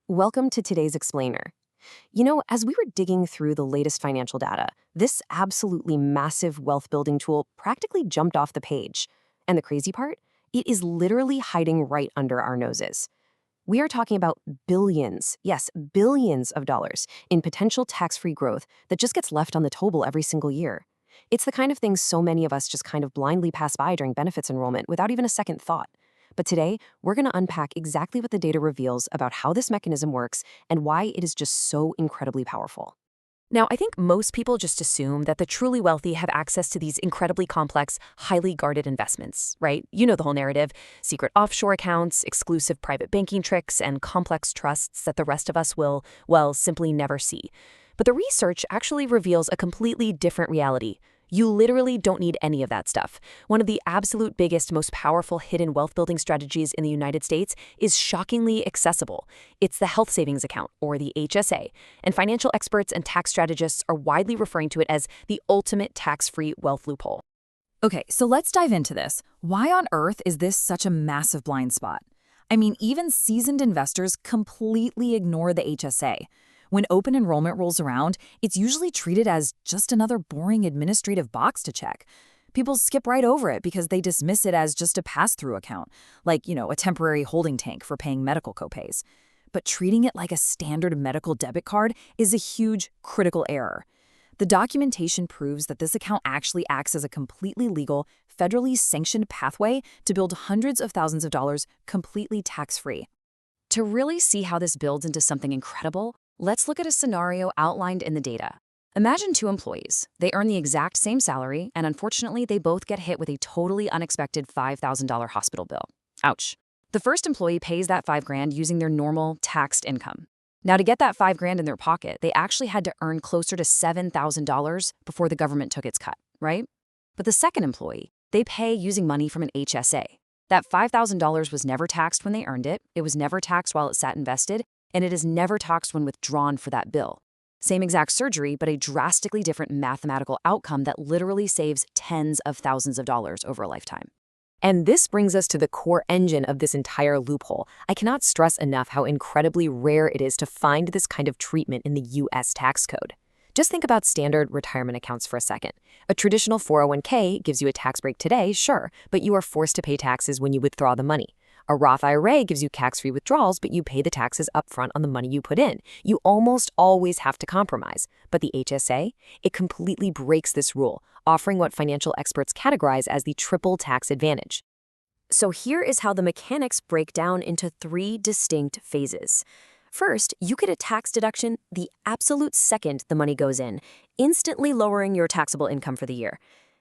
Welcome to today's explainer. As we were digging through the latest financial data, this absolutely massive wealth building tool practically jumped off the page. And the crazy part? It is literally hiding right under our noses. We are talking about billions, yes, billions of dollars in potential tax-free growth that just gets left on the table every single year. It's the kind of thing so many of us just kind of blindly pass by during benefits enrollment without even a second thought. But today, we're going to unpack exactly what the data reveals about how this mechanism works and why it is just so incredibly powerful. Now, I think most people just assume that the truly wealthy have access to these incredibly complex, highly guarded investments, right? You know the whole narrative: secret offshore accounts, exclusive private banking tricks, and complex trusts that the rest of us will, well, simply never see. But the research actually reveals a completely different reality. You literally don't need any of that stuff. One of the absolute biggest, most powerful hidden wealth building strategies in the United States is shockingly accessible. It's the health savings account, or the HSA, and financial experts and tax strategists are widely referring to it as the ultimate tax-free wealth loophole. Okay, so let's dive into this. Why on earth is this such a massive blind spot? I mean, even seasoned investors completely ignore the HSA. When open enrollment rolls around, it's usually treated as just another boring administrative box to check. People skip right over it because they dismiss it as just a pass-through account, like, a temporary holding tank for paying medical copays. But treating it like a standard medical debit card is a huge, critical error. The documentation proves that this account actually acts as a completely legal, federally sanctioned pathway to build hundreds of thousands of dollars completely tax-free. To really see how this builds into something incredible, let's look at a scenario outlined in the data. Imagine two employees. They earn the exact same salary, and unfortunately, they both get hit with a totally unexpected $5,000 hospital bill. Ouch. The first employee pays that $5,000 using their normal taxed income. Now, to get that $5,000 in their pocket, they actually had to earn closer to $7,000 before the government took its cut, right? But the second employee, they pay using money from an HSA. That $5,000 was never taxed when they earned it, it was never taxed while it sat invested, and it is never taxed when withdrawn for that bill. Same exact surgery, but a drastically different mathematical outcome that literally saves tens of thousands of dollars over a lifetime. And this brings us to the core engine of this entire loophole. I cannot stress enough how incredibly rare it is to find this kind of treatment in the U.S. tax code. Just think about standard retirement accounts for a second. A traditional 401k gives you a tax break today, sure, but you are forced to pay taxes when you withdraw the money. A Roth IRA gives you tax-free withdrawals, but you pay the taxes upfront on the money you put in. You almost always have to compromise. But the HSA, it completely breaks this rule, offering what financial experts categorize as the triple tax advantage. So here is how the mechanics break down into three distinct phases. First, you get a tax deduction the absolute second the money goes in, instantly lowering your taxable income for the year.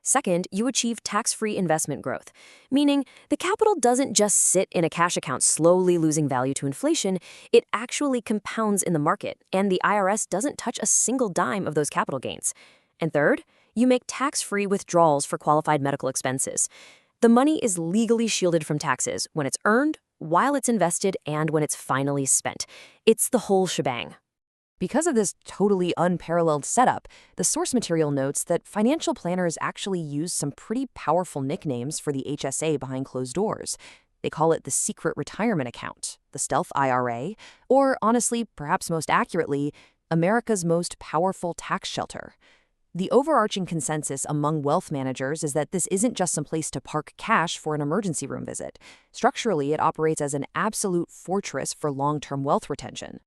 Second, you achieve tax-free investment growth, meaning the capital doesn't just sit in a cash account slowly losing value to inflation, it actually compounds in the market, and the IRS doesn't touch a single dime of those capital gains. And third, you make tax-free withdrawals for qualified medical expenses. The money is legally shielded from taxes when it's earned, while it's invested, and when it's finally spent. It's the whole shebang. Because of this totally unparalleled setup, the source material notes that financial planners actually use some pretty powerful nicknames for the HSA behind closed doors. They call it the secret retirement account, the stealth IRA, or honestly, perhaps most accurately, America's most powerful tax shelter. The overarching consensus among wealth managers is that this isn't just some place to park cash for an emergency room visit. Structurally, it operates as an absolute fortress for long-term wealth retention.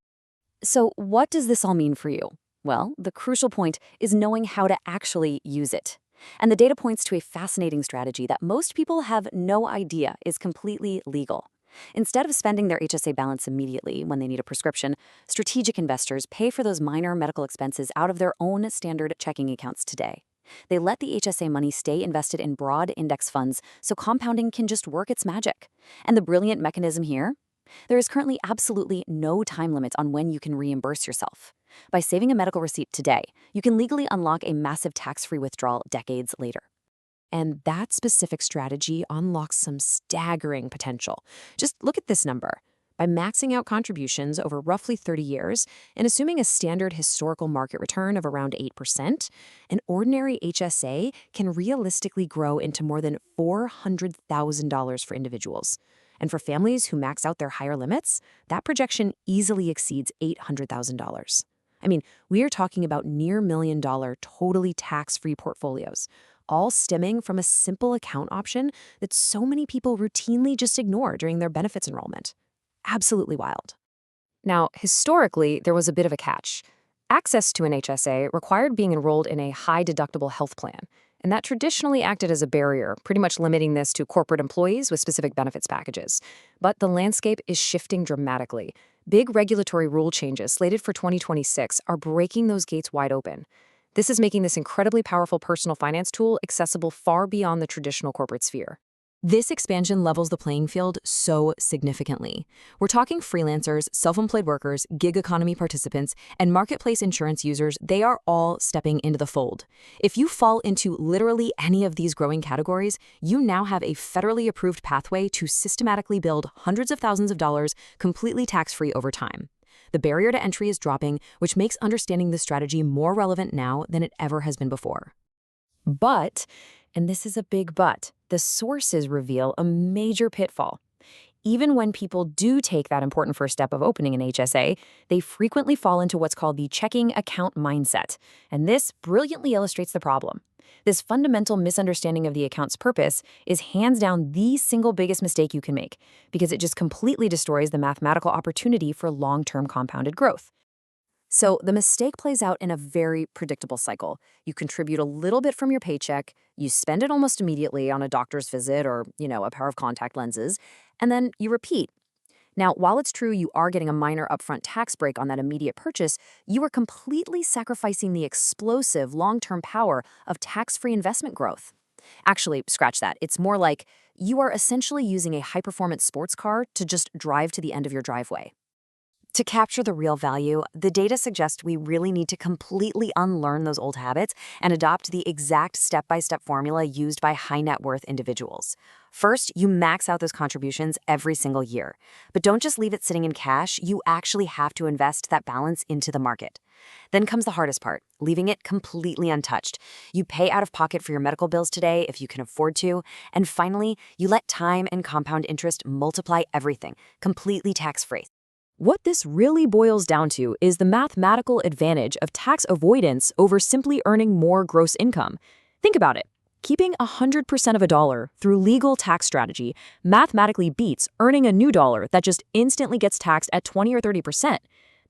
So what does this all mean for you? Well, the crucial point is knowing how to actually use it. And the data points to a fascinating strategy that most people have no idea is completely legal. Instead of spending their HSA balance immediately when they need a prescription, strategic investors pay for those minor medical expenses out of their own standard checking accounts today. They let the HSA money stay invested in broad index funds so compounding can just work its magic. And the brilliant mechanism here? There is currently absolutely no time limit on when you can reimburse yourself. By saving a medical receipt today, you can legally unlock a massive tax-free withdrawal decades later. And that specific strategy unlocks some staggering potential. Just look at this number. By maxing out contributions over roughly 30 years and assuming a standard historical market return of around 8%, an ordinary HSA can realistically grow into more than $400,000 for individuals. And for families who max out their higher limits, that projection easily exceeds $800,000. I mean, we are talking about near $1 million totally tax-free portfolios, all stemming from a simple account option that so many people routinely just ignore during their benefits enrollment. Absolutely wild. Now, historically, there was a bit of a catch. Access to an HSA required being enrolled in a high-deductible health plan, and that traditionally acted as a barrier, pretty much limiting this to corporate employees with specific benefits packages. But the landscape is shifting dramatically. Big regulatory rule changes slated for 2026 are breaking those gates wide open. This is making this incredibly powerful personal finance tool accessible far beyond the traditional corporate sphere. This expansion levels the playing field so significantly. We're talking freelancers, self-employed workers, gig economy participants, and marketplace insurance users. They are all stepping into the fold. If you fall into literally any of these growing categories, you now have a federally approved pathway to systematically build hundreds of thousands of dollars completely tax-free over time. The barrier to entry is dropping, which makes understanding this strategy more relevant now than it ever has been before. But, and this is a big but, the sources reveal a major pitfall. Even when people do take that important first step of opening an HSA, they frequently fall into what's called the checking account mindset. And this brilliantly illustrates the problem. This fundamental misunderstanding of the account's purpose is hands down the single biggest mistake you can make, because it just completely destroys the mathematical opportunity for long-term compounded growth. So the mistake plays out in a very predictable cycle. You contribute a little bit from your paycheck, you spend it almost immediately on a doctor's visit or, a pair of contact lenses, and then you repeat. Now, while it's true you are getting a minor upfront tax break on that immediate purchase, you are completely sacrificing the explosive long-term power of tax-free investment growth. Actually, scratch that. It's more like you are essentially using a high-performance sports car to just drive to the end of your driveway. To capture the real value, the data suggests we really need to completely unlearn those old habits and adopt the exact step-by-step formula used by high-net-worth individuals. First, you max out those contributions every single year. But don't just leave it sitting in cash, you actually have to invest that balance into the market. Then comes the hardest part, leaving it completely untouched. You pay out of pocket for your medical bills today if you can afford to. And finally, you let time and compound interest multiply everything, completely tax-free. What this really boils down to is the mathematical advantage of tax avoidance over simply earning more gross income. Think about it. Keeping 100% of a dollar through legal tax strategy mathematically beats earning a new dollar that just instantly gets taxed at 20 or 30%.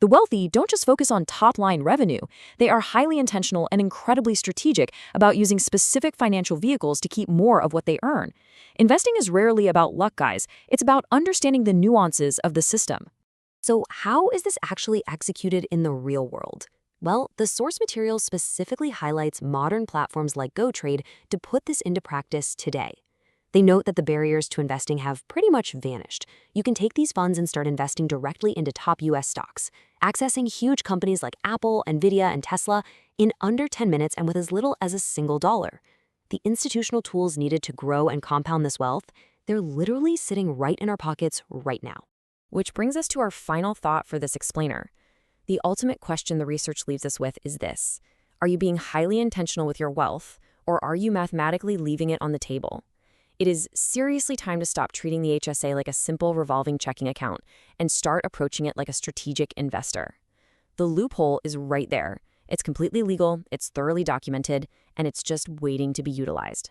The wealthy don't just focus on top-line revenue. They are highly intentional and incredibly strategic about using specific financial vehicles to keep more of what they earn. Investing is rarely about luck, guys. It's about understanding the nuances of the system. So how is this actually executed in the real world? Well, the source material specifically highlights modern platforms like GoTrade to put this into practice today. They note that the barriers to investing have pretty much vanished. You can take these funds and start investing directly into top US stocks, accessing huge companies like Apple, Nvidia, and Tesla in under 10 minutes and with as little as a single dollar. The institutional tools needed to grow and compound this wealth, they're literally sitting right in our pockets right now. Which brings us to our final thought for this explainer. The ultimate question the research leaves us with is this: are you being highly intentional with your wealth, or are you mathematically leaving it on the table? It is seriously time to stop treating the HSA like a simple revolving checking account and start approaching it like a strategic investor. The loophole is right there. It's completely legal, it's thoroughly documented, and it's just waiting to be utilized.